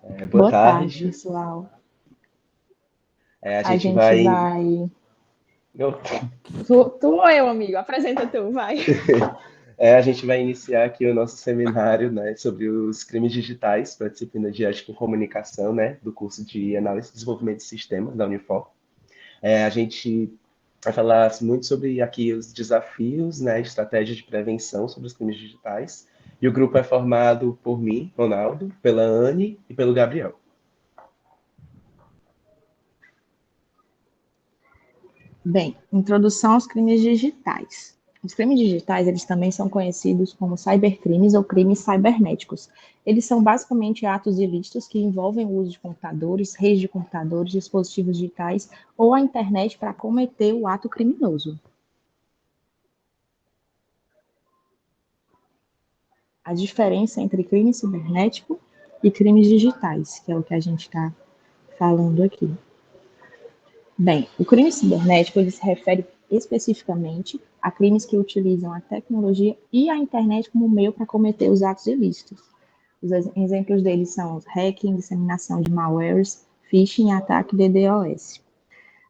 Boa Boa tarde, tarde. pessoal. A A gente gente vai. vai. Não, Tu ou eu, amigo? Apresenta tu, vai. a gente vai iniciar aqui o nosso seminário, né, sobre os crimes digitais para a disciplina de Ética e Comunicação, né, do curso de Análise e Desenvolvimento de Sistemas da Unifor. A gente vai falar muito sobre aqui os desafios, né, estratégias de prevenção sobre os crimes digitais. E o grupo é formado por mim, Ronaldo, pela Anne e pelo Gabriel. Bem, introdução aos crimes digitais. Os crimes digitais, eles também são conhecidos como cybercrimes ou crimes cibernéticos. Eles são basicamente atos ilícitos que envolvem o uso de computadores, redes de computadores, dispositivos digitais ou a internet para cometer o ato criminoso. A diferença entre crime cibernético e crimes digitais, que é o que a gente está falando aqui. Bem, o crime cibernético ele se refere especificamente a crimes que utilizam a tecnologia e a internet como meio para cometer os atos ilícitos. Os exemplos deles são hacking, disseminação de malwares, phishing e ataque DDoS.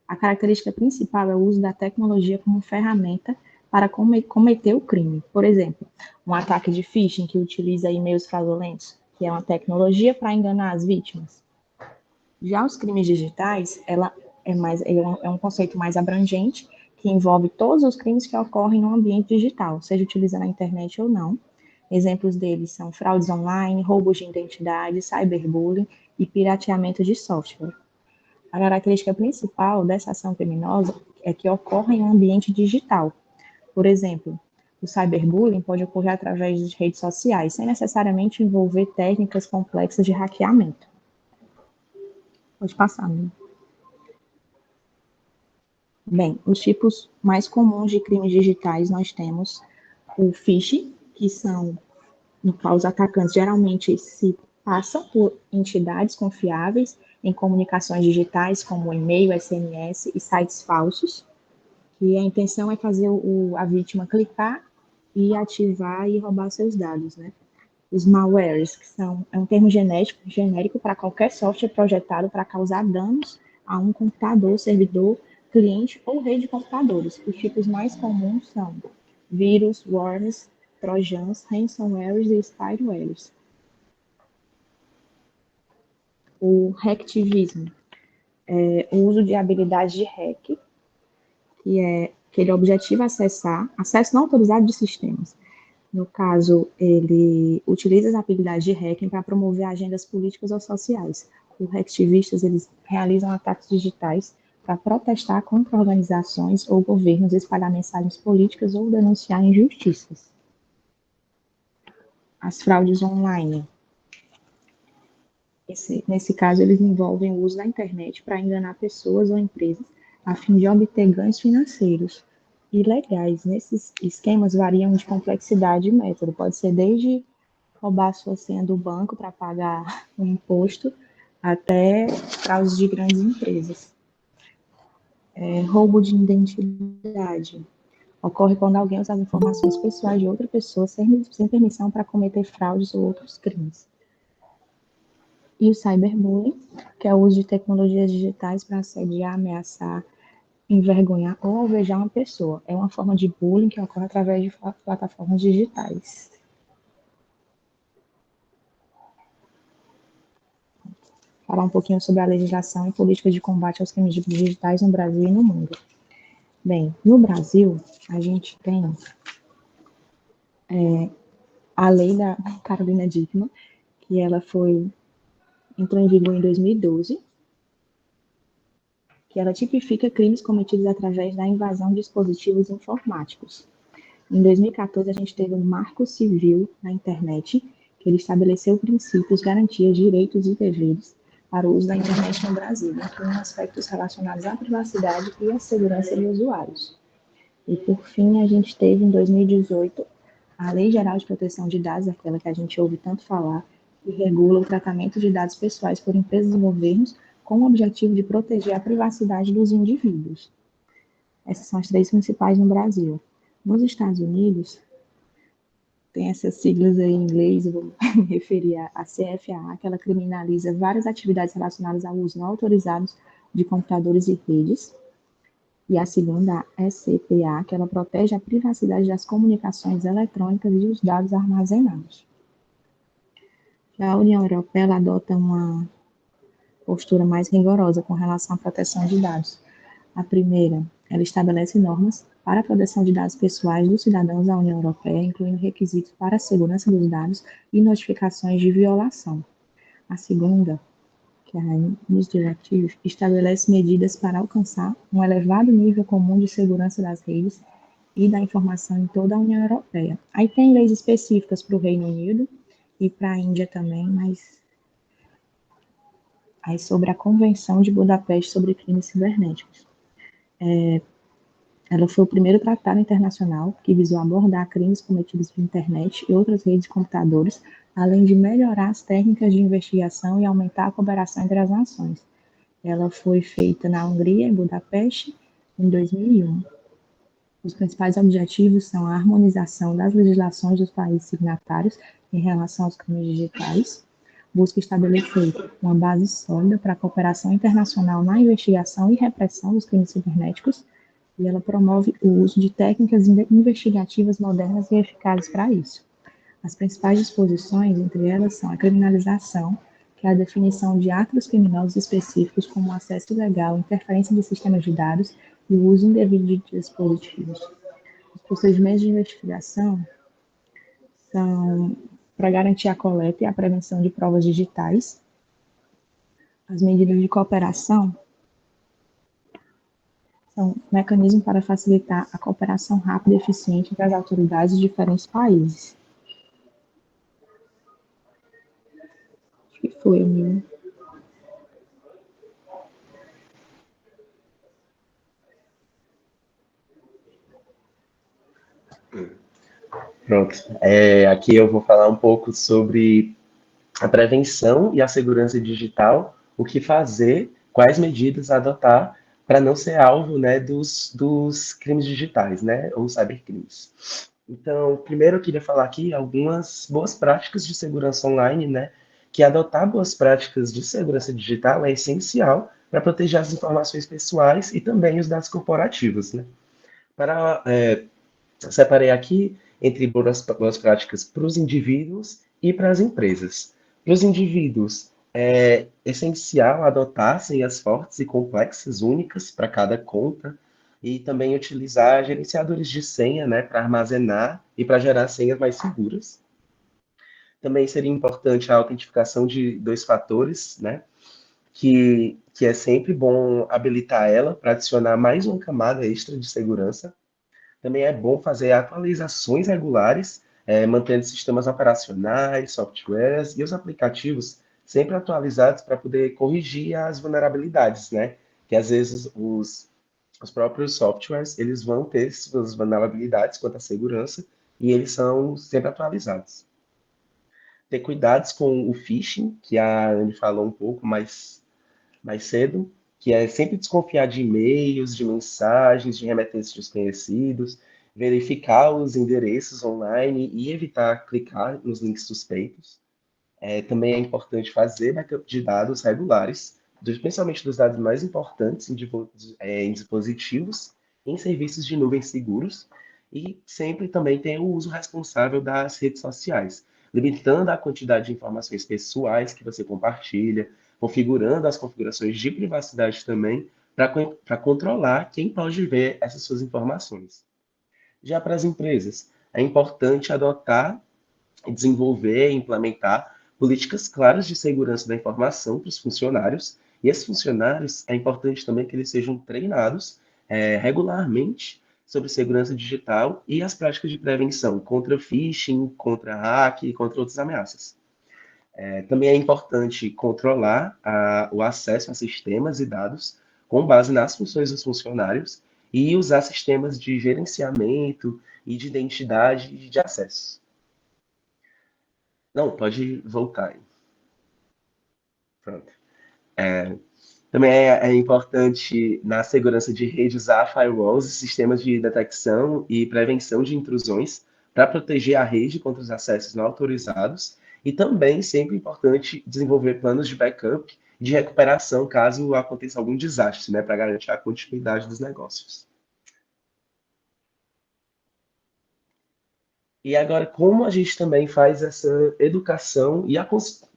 A característica principal é o uso da tecnologia como ferramenta para cometer o crime. Por exemplo, um ataque de phishing que utiliza e-mails fraudulentos, que é uma tecnologia para enganar as vítimas. Já os crimes digitais, ela é um conceito mais abrangente, que envolve todos os crimes que ocorrem no ambiente digital, seja utilizando a internet ou não. Exemplos deles são fraudes online, roubos de identidade, cyberbullying e pirateamento de software. A característica principal dessa ação criminosa é que ocorre em um ambiente digital. Por exemplo, o cyberbullying pode ocorrer através de redes sociais, sem necessariamente envolver técnicas complexas de hackeamento. Pode passar, né? Bem, os tipos mais comuns de crimes digitais nós temos o phishing, que são no qual os atacantes geralmente se passam por entidades confiáveis em comunicações digitais, como e-mail, SMS e sites falsos, e a intenção é fazer a vítima clicar e ativar e roubar seus dados, né? Os malwares, que é um termo genérico para qualquer software projetado para causar danos a um computador, servidor, cliente ou rede de computadores. Os tipos mais comuns são vírus, worms, trojans, ransomwares e spywares. O hacktivismo é o uso de habilidades de hack, que ele objetiva acesso não autorizado de sistemas. No caso, ele utiliza as habilidades de hacking para promover agendas políticas ou sociais. Os hacktivistas, eles realizam ataques digitais para protestar contra organizações ou governos, espalhar mensagens políticas ou denunciar injustiças. As fraudes online. Nesse caso, eles envolvem o uso da internet para enganar pessoas ou empresas a fim de obter ganhos financeiros ilegais. Nesses esquemas variam de complexidade e método. Pode ser desde roubar a sua senha do banco para pagar o imposto, até fraudes de grandes empresas. Roubo de identidade. Ocorre quando alguém usa as informações pessoais de outra pessoa sem permissão para cometer fraudes ou outros crimes. E o cyberbullying, que é o uso de tecnologias digitais para assediar, ameaçar, envergonhar ou alvejar uma pessoa. É uma forma de bullying que ocorre através de plataformas digitais. Falar um pouquinho sobre a legislação e política de combate aos crimes digitais no Brasil e no mundo. Bem, no Brasil, a gente tem a lei da Carolina Dickmann, que entrou em vigor em 2012, que ela tipifica crimes cometidos através da invasão de dispositivos informáticos. Em 2014, a gente teve um marco civil na internet, que ele estabeleceu princípios, garantias, direitos e deveres para o uso da internet no Brasil, incluindo aspectos relacionados à privacidade e à segurança de usuários. E, por fim, a gente teve, em 2018, a Lei Geral de Proteção de Dados, aquela que a gente ouve tanto falar, que regula o tratamento de dados pessoais por empresas e governos com o objetivo de proteger a privacidade dos indivíduos. Essas são as três principais no Brasil. Nos Estados Unidos, tem essas siglas aí em inglês, eu vou me referir à CFAA, que ela criminaliza várias atividades relacionadas ao uso não autorizado de computadores e redes. E a segunda, a SCPA, que ela protege a privacidade das comunicações eletrônicas e os dados armazenados. Já a União Europeia ela adota uma postura mais rigorosa com relação à proteção de dados. A primeira, ela estabelece normas para a proteção de dados pessoais dos cidadãos da União Europeia, incluindo requisitos para a segurança dos dados e notificações de violação. A segunda, que é a NIS Directive, estabelece medidas para alcançar um elevado nível comum de segurança das redes e da informação em toda a União Europeia. Aí tem leis específicas para o Reino Unido e para a Índia também, mas aí sobre a Convenção de Budapeste sobre crimes cibernéticos. Ela foi o primeiro tratado internacional que visou abordar crimes cometidos na internet e outras redes de computadores, além de melhorar as técnicas de investigação e aumentar a cooperação entre as nações. Ela foi feita na Hungria, em Budapeste, em 2001. Os principais objetivos são a harmonização das legislações dos países signatários em relação aos crimes digitais, busca estabelecer uma base sólida para a cooperação internacional na investigação e repressão dos crimes cibernéticos, e ela promove o uso de técnicas investigativas modernas e eficazes para isso. As principais disposições, entre elas, são a criminalização, que é a definição de atos criminosos específicos como acesso ilegal, interferência de sistemas de dados e o uso indevido de dispositivos. Os procedimentos de investigação são para garantir a coleta e a prevenção de provas digitais. As medidas de cooperação são mecanismos para facilitar a cooperação rápida e eficiente entre as autoridades de diferentes países. Acho que foi, amigo. Pronto. Aqui eu vou falar um pouco sobre a prevenção e a segurança digital, o que fazer, quais medidas adotar para não ser alvo, né, dos crimes digitais, né, ou cybercrimes. Então, primeiro eu queria falar aqui algumas boas práticas de segurança online, né, que adotar boas práticas de segurança digital é essencial para proteger as informações pessoais e também os dados corporativos, né. Para, separei aqui entre boas práticas para os indivíduos e para as empresas. Para os indivíduos, é essencial adotar senhas fortes e complexas, únicas para cada conta, e também utilizar gerenciadores de senha, né, para armazenar e para gerar senhas mais seguras. Também seria importante a autentificação de dois fatores, né, que é sempre bom habilitar ela para adicionar mais uma camada extra de segurança. Também é bom fazer atualizações regulares, mantendo sistemas operacionais, softwares e os aplicativos sempre atualizados para poder corrigir as vulnerabilidades, né? Que às vezes os próprios softwares eles vão ter suas vulnerabilidades quanto à segurança e eles são sempre atualizados. Ter cuidados com o phishing, que a Anne falou um pouco mais cedo, que é sempre desconfiar de e-mails, de mensagens, de remetentes desconhecidos, verificar os endereços online e evitar clicar nos links suspeitos. Também é importante fazer backup de dados regulares, principalmente dos dados mais importantes em dispositivos, em serviços de nuvem seguros, e sempre também tem o uso responsável das redes sociais, limitando a quantidade de informações pessoais que você compartilha, configurando as configurações de privacidade também, para controlar quem pode ver essas suas informações. Já para as empresas, é importante adotar, desenvolver e implementar políticas claras de segurança da informação para os funcionários. E esses funcionários, é importante também que eles sejam treinados regularmente sobre segurança digital e as práticas de prevenção contra phishing, contra hack e contra outras ameaças. Também é importante controlar o acesso a sistemas e dados com base nas funções dos funcionários e usar sistemas de gerenciamento e de identidade e de acesso. Não, pode voltar aí. Pronto. Também é importante, na segurança de rede, usar firewalls e sistemas de detecção e prevenção de intrusões para proteger a rede contra os acessos não autorizados, e também sempre importante desenvolver planos de backup e de recuperação caso aconteça algum desastre, né, para garantir a continuidade dos negócios. E agora, como a gente também faz essa educação e a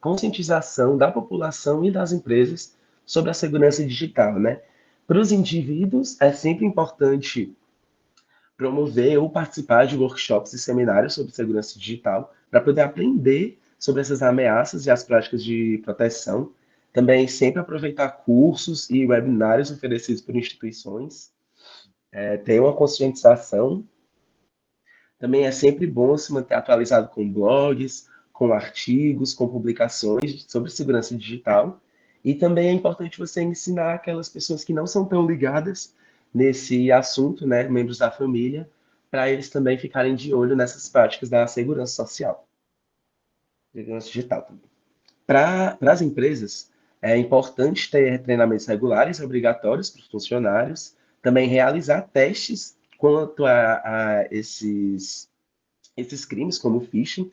conscientização da população e das empresas sobre a segurança digital, né? Para os indivíduos, é sempre importante promover ou participar de workshops e seminários sobre segurança digital para poder aprender sobre essas ameaças e as práticas de proteção. Também sempre aproveitar cursos e webinários oferecidos por instituições. Ter uma conscientização. Também é sempre bom se manter atualizado com blogs, com artigos, com publicações sobre segurança digital. E também é importante você ensinar aquelas pessoas que não são tão ligadas nesse assunto, né, membros da família, para eles também ficarem de olho nessas práticas da segurança social, segurança digital também. Para as empresas, é importante ter treinamentos regulares e obrigatórios para os funcionários, também realizar testes quanto a esses crimes, como o phishing,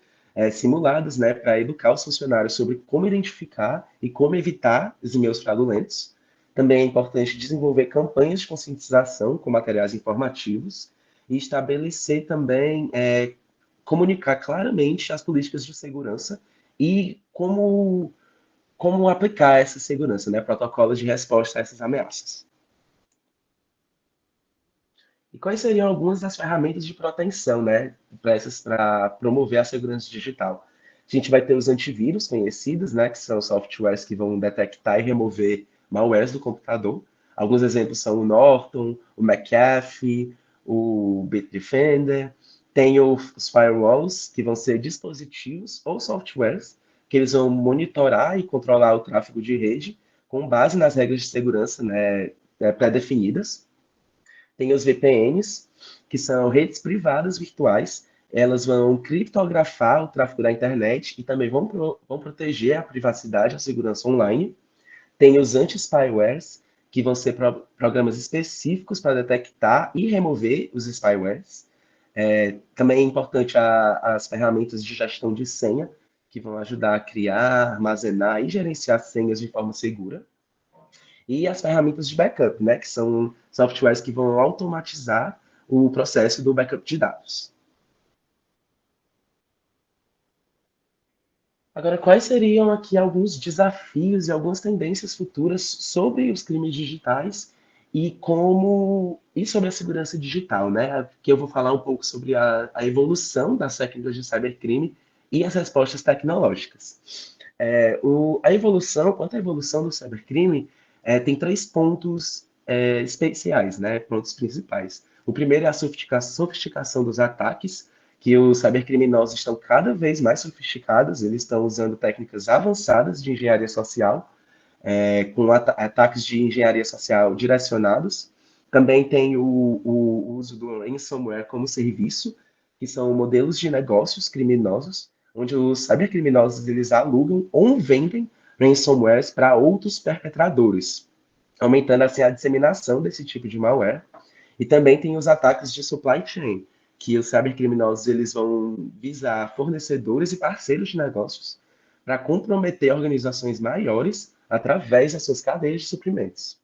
simulados, né, para educar os funcionários sobre como identificar e como evitar os e-mails fraudulentos. Também é importante desenvolver campanhas de conscientização com materiais informativos e estabelecer também, comunicar claramente as políticas de segurança e como aplicar essa segurança, né, protocolos de resposta a essas ameaças. E quais seriam algumas das ferramentas de proteção, né, para promover a segurança digital? A gente vai ter os antivírus conhecidos, né, que são softwares que vão detectar e remover malwares do computador. Alguns exemplos são o Norton, o McAfee, o Bitdefender. Tem os firewalls, que vão ser dispositivos ou softwares que eles vão monitorar e controlar o tráfego de rede com base nas regras de segurança, né, pré-definidas. Tem os VPNs, que são redes privadas virtuais. Elas vão criptografar o tráfego da internet e também vão proteger a privacidade e a segurança online. Tem os anti-spywares, que vão ser programas específicos para detectar e remover os spywares. Também é importante as ferramentas de gestão de senha, que vão ajudar a criar, armazenar e gerenciar senhas de forma segura. E as ferramentas de backup, né, que são softwares que vão automatizar o processo do backup de dados. Agora, quais seriam aqui alguns desafios e algumas tendências futuras sobre os crimes digitais e sobre a segurança digital, né? Aqui eu vou falar um pouco sobre a evolução das técnicas de cybercrime e as respostas tecnológicas. Quanto à evolução do cybercrime, tem três pontos especiais, né? Pontos principais. O primeiro é a sofisticação dos ataques, que os cybercriminosos estão cada vez mais sofisticados, eles estão usando técnicas avançadas de engenharia social, com ataques de engenharia social direcionados. Também tem o uso do ransomware como serviço, que são modelos de negócios criminosos, onde os cybercriminosos eles alugam ou vendem ransomwares para outros perpetradores, aumentando assim a disseminação desse tipo de malware. E também tem os ataques de supply chain, que os cybercriminosos eles vão visar fornecedores e parceiros de negócios para comprometer organizações maiores através das suas cadeias de suprimentos.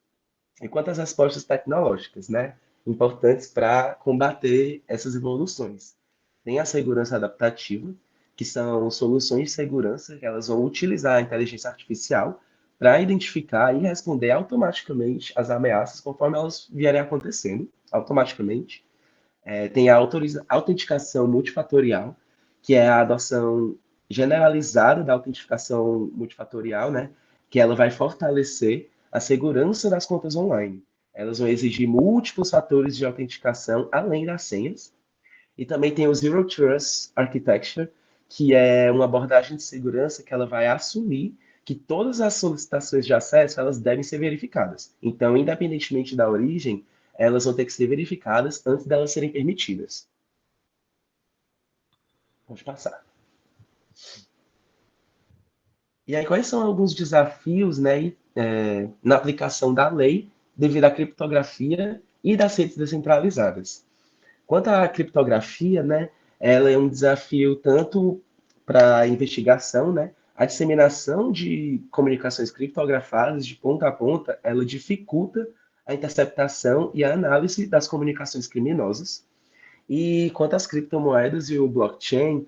Enquanto as respostas tecnológicas, né, importantes para combater essas evoluções. Tem a segurança adaptativa, que são soluções de segurança que elas vão utilizar a inteligência artificial para identificar e responder automaticamente às ameaças conforme elas vierem acontecendo, automaticamente. Tem a autenticação multifatorial, que é a adoção generalizada da autenticação multifatorial, né? Que ela vai fortalecer a segurança das contas online. Elas vão exigir múltiplos fatores de autenticação além das senhas. E também tem o Zero Trust Architecture, que é uma abordagem de segurança que ela vai assumir que todas as solicitações de acesso elas devem ser verificadas. Então, independentemente da origem, elas vão ter que ser verificadas antes delas serem permitidas. Vamos passar. E aí, quais são alguns desafios, né, na aplicação da lei devido à criptografia e das redes descentralizadas? Quanto à criptografia, né, ela é um desafio tanto para a investigação, né? A disseminação de comunicações criptografadas de ponta a ponta, ela dificulta a interceptação e a análise das comunicações criminosas. E quanto às criptomoedas e o blockchain,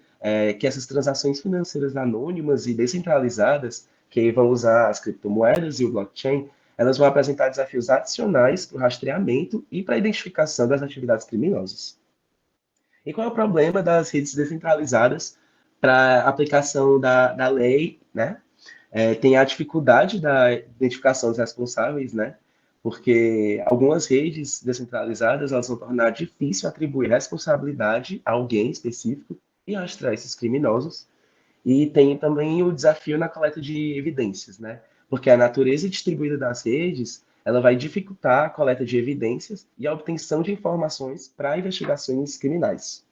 que essas transações financeiras anônimas e descentralizadas, que vão usar as criptomoedas e o blockchain, elas vão apresentar desafios adicionais para o rastreamento e para a identificação das atividades criminosas. E qual é o problema das redes descentralizadas para a aplicação da lei, né? Tem a dificuldade da identificação dos responsáveis, né? Porque algumas redes descentralizadas elas vão tornar difícil atribuir responsabilidade a alguém específico e rastrear esses criminosos. E tem também o desafio na coleta de evidências, né? Porque a natureza distribuída das redes ela vai dificultar a coleta de evidências e a obtenção de informações para investigações criminais.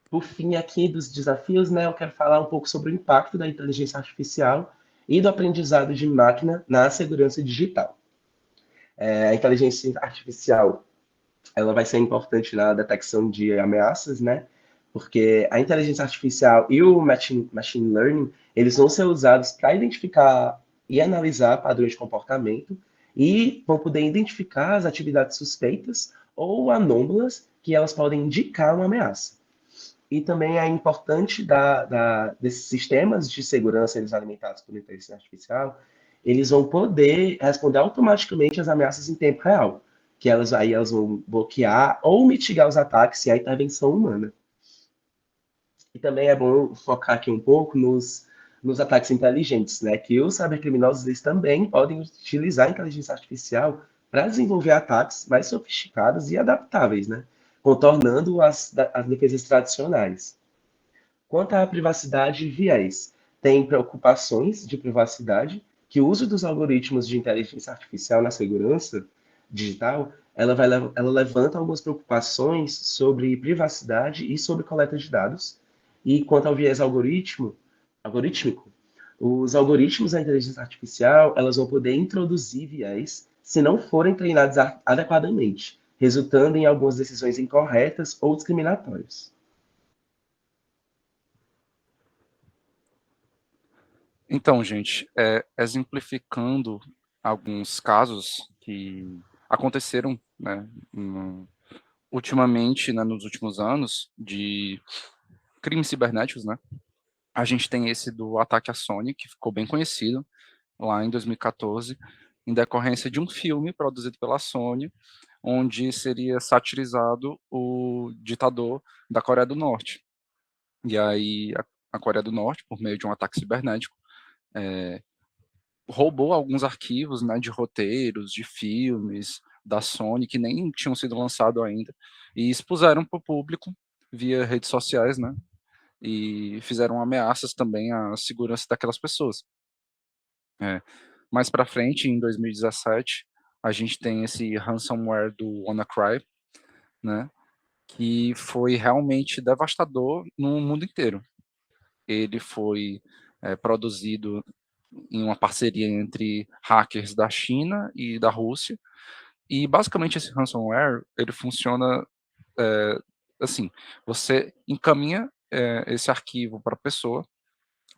Por fim, aqui dos desafios, né, eu quero falar um pouco sobre o impacto da inteligência artificial e do aprendizado de máquina na segurança digital. A inteligência artificial ela vai ser importante na detecção de ameaças, né? Porque a inteligência artificial e o machine learning, eles vão ser usados para identificar e analisar padrões de comportamento e vão poder identificar as atividades suspeitas ou anômalas que elas podem indicar uma ameaça. E também é importante desses sistemas de segurança, eles alimentados por inteligência artificial, eles vão poder responder automaticamente às ameaças em tempo real, que elas vão bloquear ou mitigar os ataques sem a intervenção humana. E também é bom focar aqui um pouco nos ataques inteligentes, né? Que os cybercriminosos eles também podem utilizar a inteligência artificial para desenvolver ataques mais sofisticados e adaptáveis, né? Contornando as defesas tradicionais. Quanto à privacidade e viés, tem preocupações de privacidade que o uso dos algoritmos de inteligência artificial na segurança digital, ela levanta algumas preocupações sobre privacidade e sobre coleta de dados. E quanto ao viés algorítmico, os algoritmos da inteligência artificial, elas vão poder introduzir viés se não forem treinados adequadamente, resultando em algumas decisões incorretas ou discriminatórias. Então, gente, exemplificando alguns casos que aconteceram, né, ultimamente, né, nos últimos anos, de crimes cibernéticos, né? A gente tem esse do ataque à Sony, que ficou bem conhecido lá em 2014, em decorrência de um filme produzido pela Sony, onde seria satirizado o ditador da Coreia do Norte. E aí a Coreia do Norte, por meio de um ataque cibernético, roubou alguns arquivos, né, de roteiros, de filmes da Sony que nem tinham sido lançados ainda e expuseram para o público via redes sociais, né, e fizeram ameaças também à segurança daquelas pessoas. Mais para frente, em 2017, a gente tem esse ransomware do WannaCry, né, que foi realmente devastador no mundo inteiro. Ele foi produzido em uma parceria entre hackers da China e da Rússia. E basicamente esse ransomware ele funciona assim: você encaminha esse arquivo para a pessoa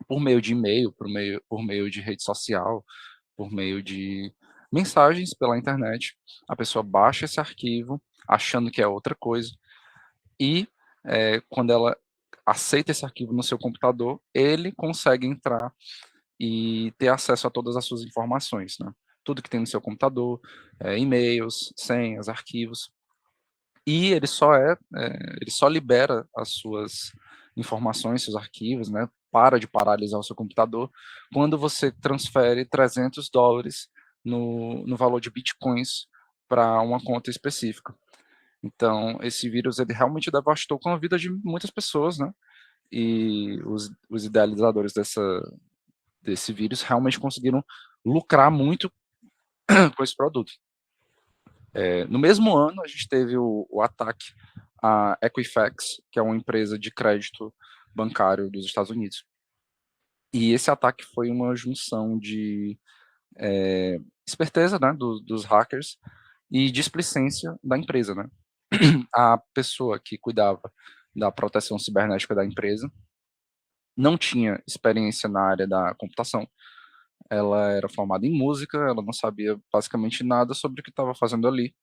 por meio de e-mail, por meio de rede social, por meio de mensagens pela internet. A pessoa baixa esse arquivo achando que é outra coisa e quando ela aceita esse arquivo no seu computador, ele consegue entrar e ter acesso a todas as suas informações, né? Tudo que tem no seu computador, e-mails, senhas, arquivos. E ele só libera as suas informações, seus arquivos, né? Para de paralisar o seu computador quando você transfere US$ 300 no valor de bitcoins para uma conta específica. Então, esse vírus ele realmente devastou com a vida de muitas pessoas, né? E os idealizadores desse vírus realmente conseguiram lucrar muito com esse produto. No mesmo ano, a gente teve o ataque à Equifax, que é uma empresa de crédito bancário dos Estados Unidos. E esse ataque foi uma junção de esperteza, né, dos hackers e displicência da empresa, né? a pessoa que cuidava da proteção cibernética da empresa não tinha experiência na área da computação. Ela era formada em música, ela não sabia basicamente nada sobre o que estava fazendo ali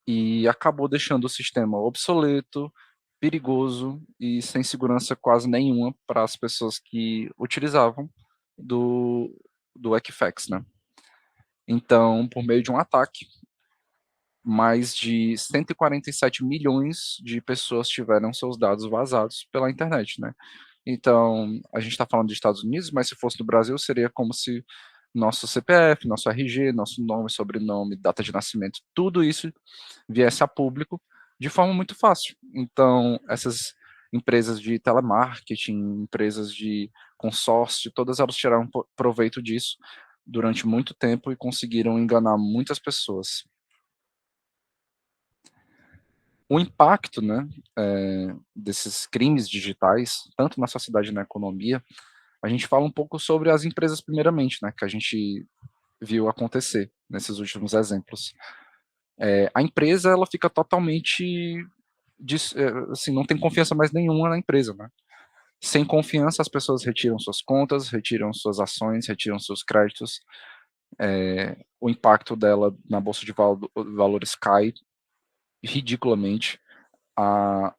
e acabou deixando o sistema obsoleto, perigoso e sem segurança quase nenhuma para as pessoas que utilizavam do, do Equifax, né? Então, por meio de um ataque, mais de 147 milhões de pessoas tiveram seus dados vazados pela internet, né? Então, a gente está falando dos Estados Unidos, mas se fosse no Brasil, seria como se nosso CPF, nosso RG, nosso nome, sobrenome, data de nascimento, tudo isso viesse a público de forma muito fácil. Então, essas empresas de telemarketing, empresas de consórcio, todas elas tiraram proveito disso durante muito tempo e conseguiram enganar muitas pessoas. O impacto, né, desses crimes digitais, tanto na sociedade e na economia, a gente fala um pouco sobre as empresas primeiramente, né, que a gente viu acontecer nesses últimos exemplos. A empresa, ela fica totalmente, assim, não tem confiança mais nenhuma na empresa, né? Sem confiança, as pessoas retiram suas contas, retiram suas ações, retiram seus créditos, o impacto dela na bolsa de valores cai ridiculamente. A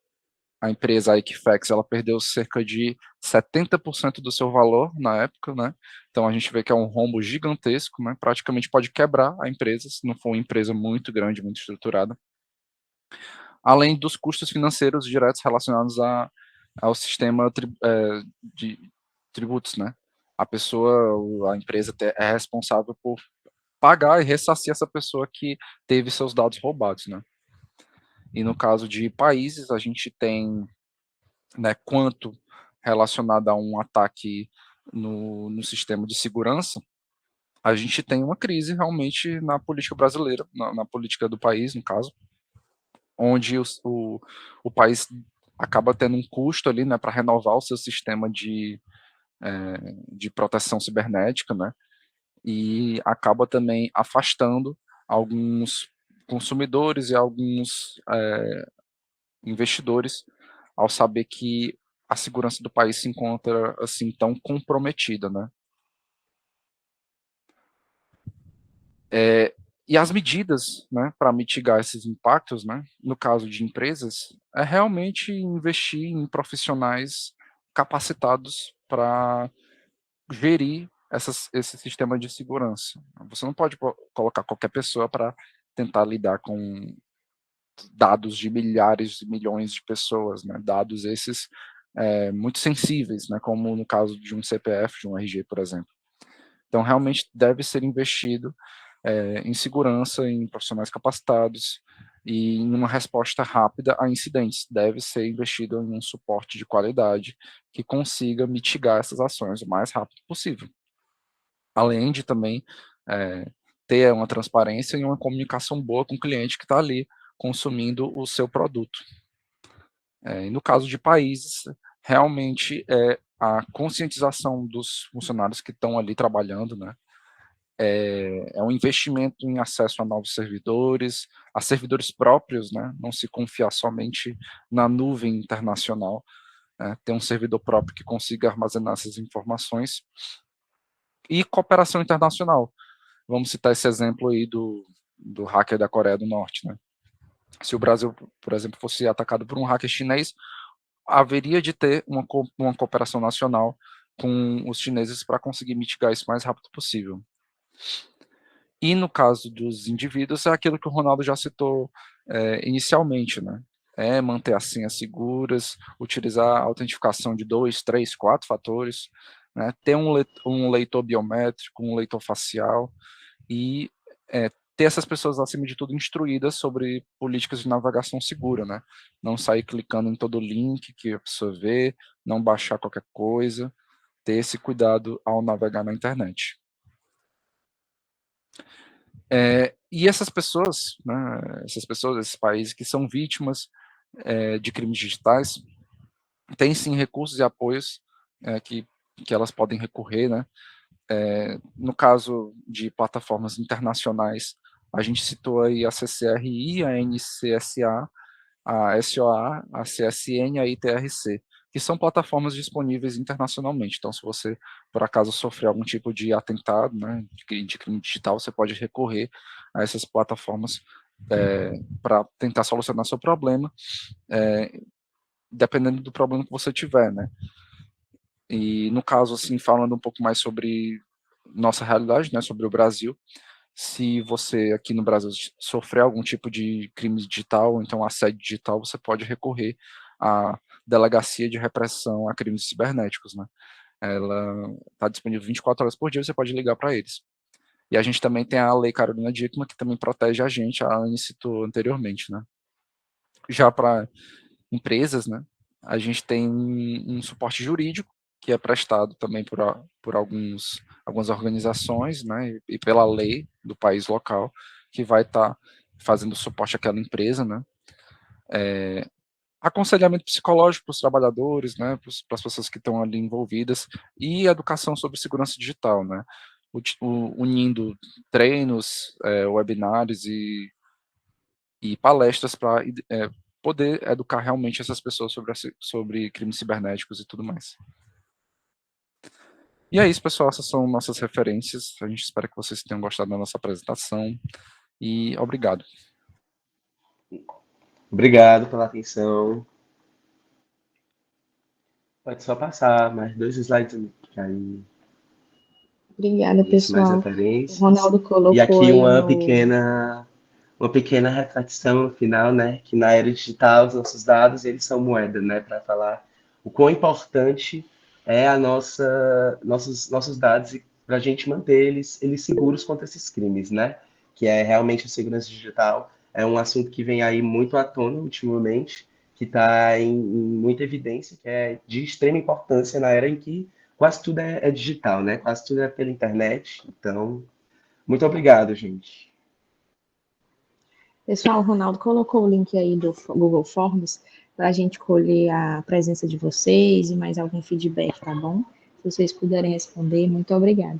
empresa a Equifax, ela perdeu cerca de 70% do seu valor na época, né? Então a gente vê que é um rombo gigantesco, né? Praticamente pode quebrar a empresa, se não for uma empresa muito grande, muito estruturada. Além dos custos financeiros diretos relacionados ao sistema de tributos, né? A pessoa, a empresa é responsável por pagar e ressarcir essa pessoa que teve seus dados roubados, né? E no caso de países, a gente tem, né, quanto relacionado a um ataque no sistema de segurança, a gente tem uma crise realmente na política brasileira, na política do país, no caso, onde o país acaba tendo um custo ali, né, para renovar o seu sistema de proteção cibernética, né, e acaba também afastando alguns consumidores e alguns investidores ao saber que a segurança do país se encontra assim tão comprometida, né? É, e as medidas, né, para mitigar esses impactos, né, no caso de empresas, é realmente investir em profissionais capacitados para gerir esse sistema de segurança. Você não pode colocar qualquer pessoa para tentar lidar com dados de milhares e milhões de pessoas, né, dados esses muito sensíveis, né, como no caso de um CPF, de um RG, por exemplo. Então, realmente deve ser investido em segurança, em profissionais capacitados e em uma resposta rápida a incidentes. Deve ser investido em um suporte de qualidade que consiga mitigar essas ações o mais rápido possível. Além de também ter uma transparência e uma comunicação boa com o cliente que está ali consumindo o seu produto. E no caso de países, realmente a conscientização dos funcionários que estão ali trabalhando, né, é um investimento em acesso a novos servidores, a servidores próprios, né, não se confiar somente na nuvem internacional, né, ter um servidor próprio que consiga armazenar essas informações, e cooperação internacional. Vamos citar esse exemplo aí do hacker da Coreia do Norte, né? Se o Brasil, por exemplo, fosse atacado por um hacker chinês, haveria de ter uma cooperação nacional com os chineses para conseguir mitigar isso o mais rápido possível. E no caso dos indivíduos, é aquilo que o Ronaldo já citou inicialmente, né? É manter as senhas seguras, utilizar a autentificação de 2, 3, 4 fatores, né? Ter um leitor biométrico, um leitor facial e ter essas pessoas, acima de tudo, instruídas sobre políticas de navegação segura, né? Não sair clicando em todo link que a pessoa vê, não baixar qualquer coisa, ter esse cuidado ao navegar na internet. E essas pessoas, né, esses países que são vítimas de crimes digitais, têm sim recursos e apoios que elas podem recorrer, né? No caso de plataformas internacionais, A gente citou aí a CCRI, a NCSA, a SOA, a CSN e a ITRC, que são plataformas disponíveis internacionalmente. Então, se você, por acaso, sofrer algum tipo de atentado, né, de crime digital, você pode recorrer a essas plataformas para tentar solucionar seu problema, dependendo do problema que você tiver, né. E, no caso, assim, falando um pouco mais sobre nossa realidade, né, sobre o Brasil, se você aqui no Brasil sofrer algum tipo de crime digital, ou então assédio digital, você pode recorrer à Delegacia de Repressão a Crimes Cibernéticos, né? Ela está disponível 24 horas por dia, você pode ligar para eles. E a gente também tem a Lei Carolina Dickmann, que também protege a gente, a Anne citou anteriormente, né? Já para empresas, né? A gente tem um suporte jurídico que é prestado também por algumas organizações, né, e pela lei do país local, que vai estar fazendo suporte àquela empresa, né, aconselhamento psicológico para os trabalhadores, né, para as pessoas que estão ali envolvidas, e educação sobre segurança digital, né, unindo treinos, webinários e palestras para poder educar realmente essas pessoas sobre crimes cibernéticos e tudo mais. E é isso, pessoal, essas são nossas referências. A gente espera que vocês tenham gostado da nossa apresentação e obrigado. Obrigado pela atenção. Pode só passar mais 2 slides aí. Obrigada, Isso, mais pessoal. O referências. Ronaldo E colocou aqui aí uma pequena reflexão no final, né? Que na era digital os nossos dados eles são moeda, né? Para falar o quão importante é nossos dados para a gente manter eles seguros contra esses crimes, né? Que é realmente a segurança digital é um assunto que vem aí muito à tona ultimamente, que está em muita evidência, que é de extrema importância na era em que quase tudo é digital, né? Quase tudo é pela internet. Então, muito obrigado, gente. Pessoal, o Ronaldo colocou o link aí do Google Forms para a gente colher a presença de vocês e mais algum feedback, tá bom? Se vocês puderem responder, muito obrigada.